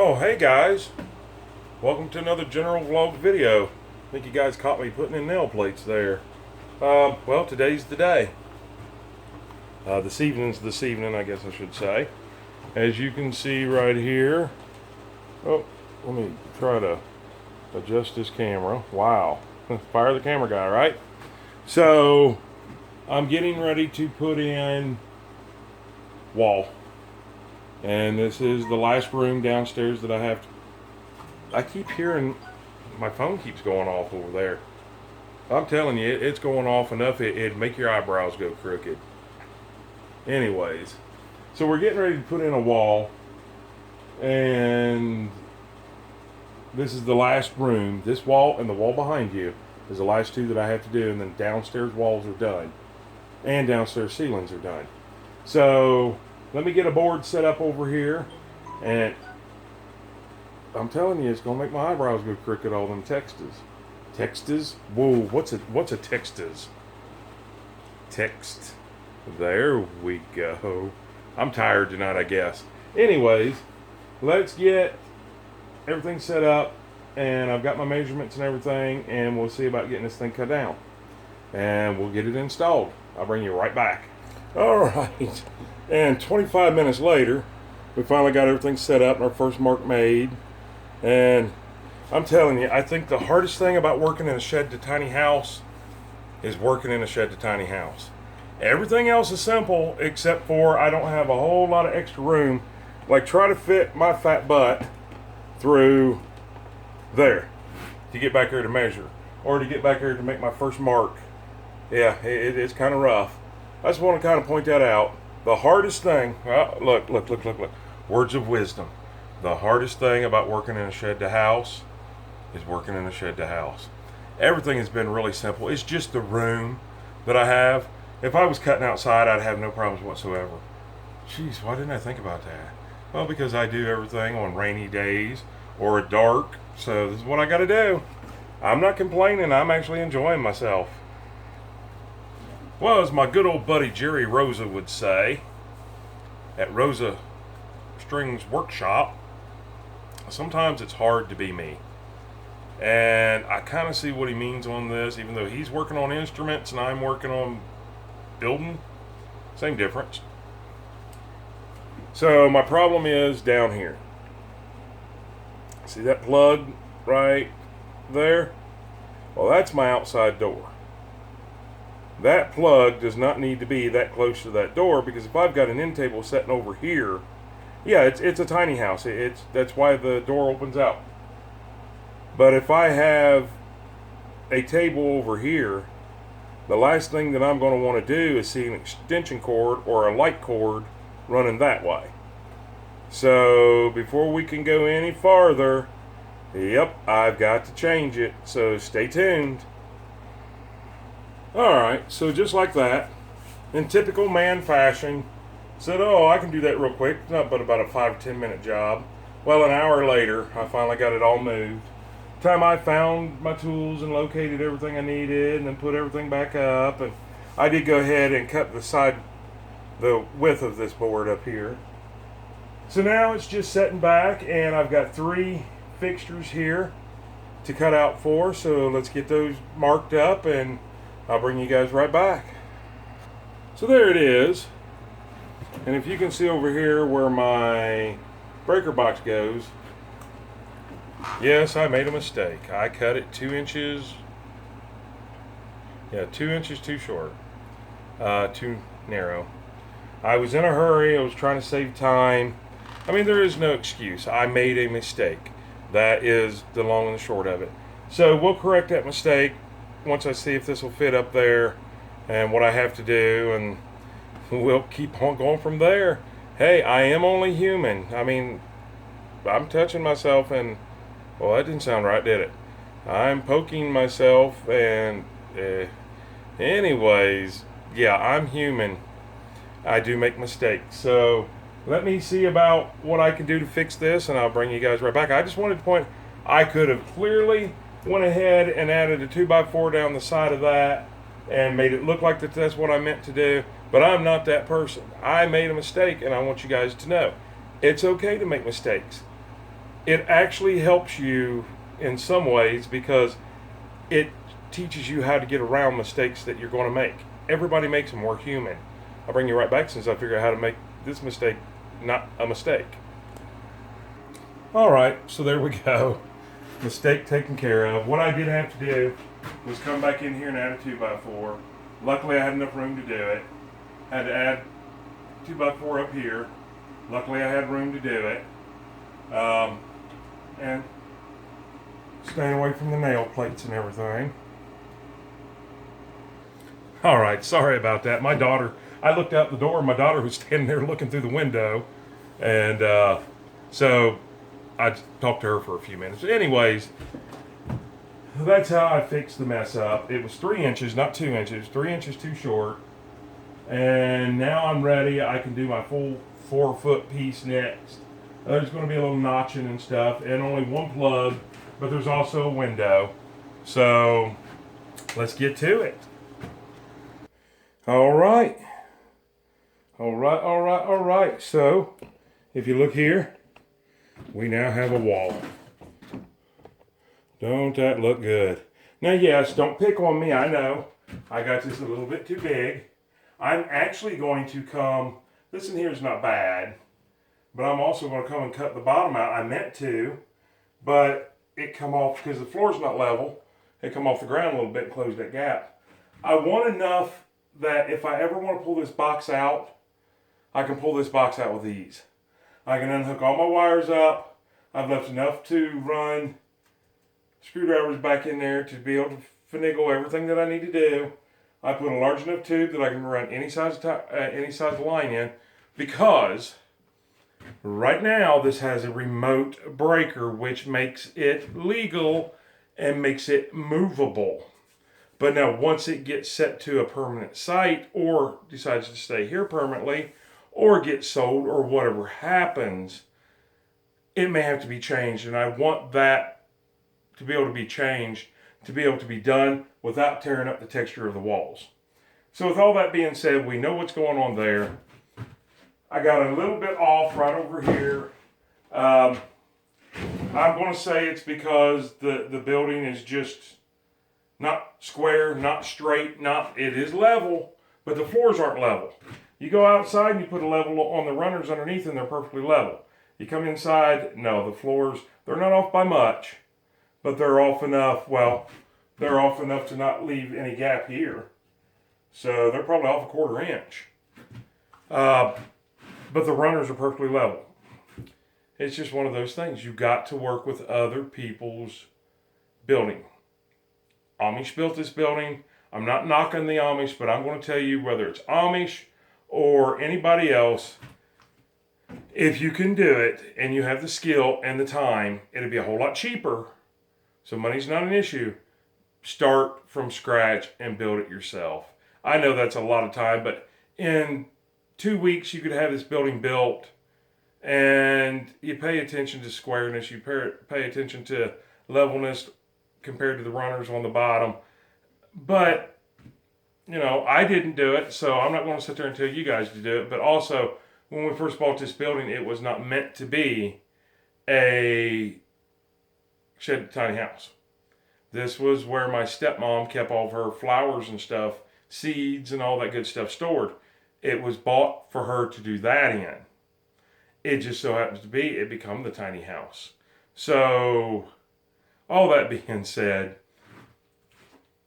Oh, hey guys, welcome to another general vlog video. I think you guys caught me putting in nail plates there. Well, today's the day. This evening, I guess I should say. As you can see right here. Oh, let me try to adjust this camera. Wow, fire the camera guy, right? So, I'm getting ready to put in wall. And this is the last room downstairs that I have to... I keep hearing my phone keeps going off over there. I'm telling you, it's going off enough it'd make your eyebrows go crooked. Anyways, so we're getting ready to put in a wall, and this is the last room. This wall and the wall behind you is the last two that I have to do, and then downstairs walls are done, and downstairs ceilings are done. So let me get a board set up over here, and I'm telling you, it's gonna make my eyebrows go crooked. All them textas. Textas? Whoa, what's a textas? Text. There we go. I'm tired tonight, I guess. Anyways, let's get everything set up, and I've got my measurements and everything, and we'll see about getting this thing cut down, and we'll get it installed. I'll bring you right back. All right. And 25 minutes later, we finally got everything set up and our first mark made. And I'm telling you, I think the hardest thing about working in a shed to tiny house is working in a shed to tiny house. Everything else is simple except for I don't have a whole lot of extra room. Like, try to fit my fat butt through there to get back here to measure, or to get back here to make my first mark. Yeah, it's kind of rough. I just want to kind of point that out. The hardest thing, look. Words of wisdom. The hardest thing about working in a shed to house is working in a shed to house. Everything has been really simple. It's just the room that I have. If I was cutting outside, I'd have no problems whatsoever. Jeez, why didn't I think about that? Well, because I do everything on rainy days or dark, so this is what I got to do. I'm not complaining. I'm actually enjoying myself. Well, as my good old buddy Jerry Rosa would say, at Rosa Strings Workshop, sometimes it's hard to be me. And I kind of see what he means on this, even though he's working on instruments and I'm working on building. Same difference. So my problem is down here. See that plug right there? Well, that's my outside door. That plug does not need to be that close to that door, because if I've got an end table sitting over here, yeah, it's a tiny house. That's why the door opens out. But if I have a table over here, the last thing that I'm going to want to do is see an extension cord or a light cord running that way. So before we can go any farther, yep, I've got to change it. So stay tuned. Alright, so just like that, in typical man fashion, said, oh, I can do that real quick. It's not but about a 5-10 minute job. Well, an hour later, I finally got it all moved. Time I found my tools and located everything I needed and then put everything back up, and I did go ahead and cut the width of this board up here. So now it's just setting back, and I've got 3 fixtures here to cut out for, so let's get those marked up and I'll bring you guys right back. So there it is. And if you can see over here where my breaker box goes, yes, I made a mistake. I cut it 2 inches. Yeah, 2 inches too short. Too narrow. I was in a hurry. I was trying to save time. I mean, there is no excuse. I made a mistake. That is the long and the short of it. So we'll correct that mistake once I see if this will fit up there and what I have to do, and we'll keep on going from there. Hey, I am only human. I mean, I'm touching myself and, well, that didn't sound right, did it? I'm poking myself and, anyways, yeah, I'm human. I do make mistakes. So let me see about what I can do to fix this, and I'll bring you guys right back. I just wanted to point, I could have clearly went ahead and added a 2x4 down the side of that and made it look like that's what I meant to do, but I'm not that person. I made a mistake, and I want you guys to know it's okay to make mistakes. it actually helps you in some ways because it teaches you how to get around mistakes that you're going to make. Everybody makes them. We're human. I'll bring you right back since I figure out how to make this mistake not a mistake. All right, so there we go. Mistake taken care of. What I did have to do was come back in here and add a 2x4. Luckily, I had enough room to do it. Had to add 2x4 up here. Luckily, I had room to do it. And staying away from the nail plates and everything. All right, sorry about that. My daughter, I looked out the door, and my daughter was standing there looking through the window. And so I talked to her for a few minutes. Anyways, that's how I fixed the mess up. It was 3 inches, not 2 inches. 3 inches too short. And now I'm ready. I can do my full 4-foot piece next. There's going to be a little notching and stuff, and only one plug, but there's also a window. So let's get to it. All right. So if you look here, we now have a wall. Don't that look good? Now, yes, don't pick on me. I know I got this a little bit too big. I'm actually going to come, this in here is not bad, but I'm also going to come and cut the bottom out. I meant to, but it come off because the floor's not level. It come off the ground a little bit and close that gap. I want enough that if I ever want to pull this box out, I can pull this box out with ease. I can unhook all my wires up. I've left enough to run screwdrivers back in there to be able to finagle everything that I need to do. I put a large enough tube that I can run any size of line in, because right now this has a remote breaker, which makes it legal and makes it movable. But now once it gets set to a permanent site or decides to stay here permanently or get sold or whatever happens, it may have to be changed. And I want that to be able to be changed, to be able to be done without tearing up the texture of the walls. So with all that being said, we know what's going on there. I got a little bit off right over here. I'm going to say it's because the building is just not square, not straight, it is level, but the floors aren't level. You go outside and you put a level on the runners underneath and they're perfectly level. You come inside, no, the floors, they're not off by much, but they're off enough, they're off enough to not leave any gap here. So they're probably off a 1/4 inch. But the runners are perfectly level. It's just one of those things. You've got to work with other people's building. Amish built this building. I'm not knocking the Amish, but I'm going to tell you, whether it's Amish or anybody else, if you can do it and you have the skill and the time, it'll be a whole lot cheaper. So money's not an issue. Start from scratch and build it yourself. I know that's a lot of time, but in 2 weeks you could have this building built, and you pay attention to squareness, you pay attention to levelness compared to the runners on the bottom. But, you know, I didn't do it, so I'm not going to sit there and tell you guys to do it. But also, when we first bought this building, it was not meant to be a shed tiny house. This was where my stepmom kept all of her flowers and stuff, seeds and all that good stuff stored. It was bought for her to do that in. It just so happens to be, it become the tiny house. So, all that being said,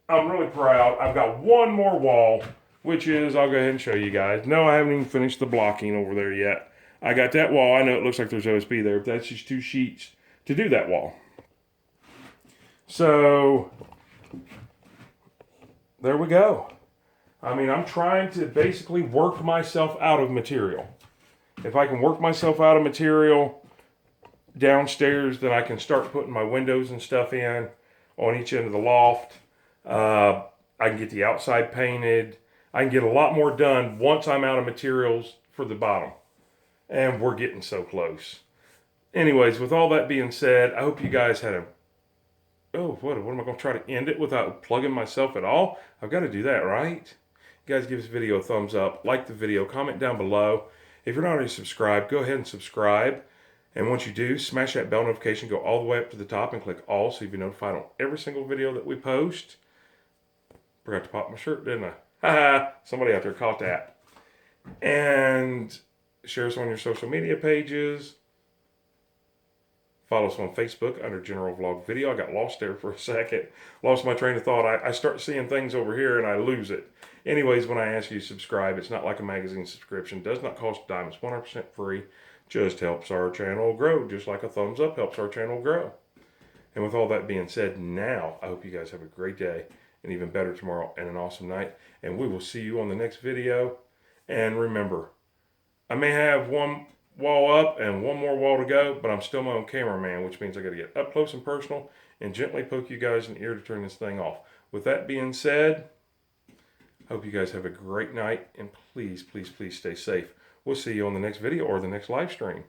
I'm really proud. I've got one more wall, which is, I'll go ahead and show you guys. No, I haven't even finished the blocking over there yet. I got that wall. I know it looks like there's OSB there, but that's just 2 sheets to do that wall. So, there we go. I mean, I'm trying to basically work myself out of material. If I can work myself out of material downstairs, then I can start putting my windows and stuff in on each end of the loft. I can get the outside painted. I can get a lot more done once I'm out of materials for the bottom. And we're getting so close. Anyways, with all that being said, I hope you guys had a... Oh, what am I going to try to end it without plugging myself at all? I've got to do that, right? You guys give this video a thumbs up, like the video, comment down below. If you're not already subscribed, go ahead and subscribe. And once you do, smash that bell notification, go all the way up to the top and click all so you'll be notified on every single video that we post. Forgot to pop my shirt, didn't I? Haha, somebody out there caught that. And share us on your social media pages. Follow us on Facebook under General Vlog Video. I got lost there for a second. Lost my train of thought. I start seeing things over here and I lose it. Anyways, when I ask you to subscribe, it's not like a magazine subscription. It does not cost a dime. It's 100% free. Just helps our channel grow. Just like a thumbs up helps our channel grow. And with all that being said, now I hope you guys have a great day and even better tomorrow and an awesome night. And we will see you on the next video. And remember, I may have one wall up and one more wall to go, but I'm still my own cameraman, which means I got to get up close and personal and gently poke you guys in the ear to turn this thing off. With that being said, I hope you guys have a great night, and please, please, please stay safe. We'll see you on the next video or the next live stream.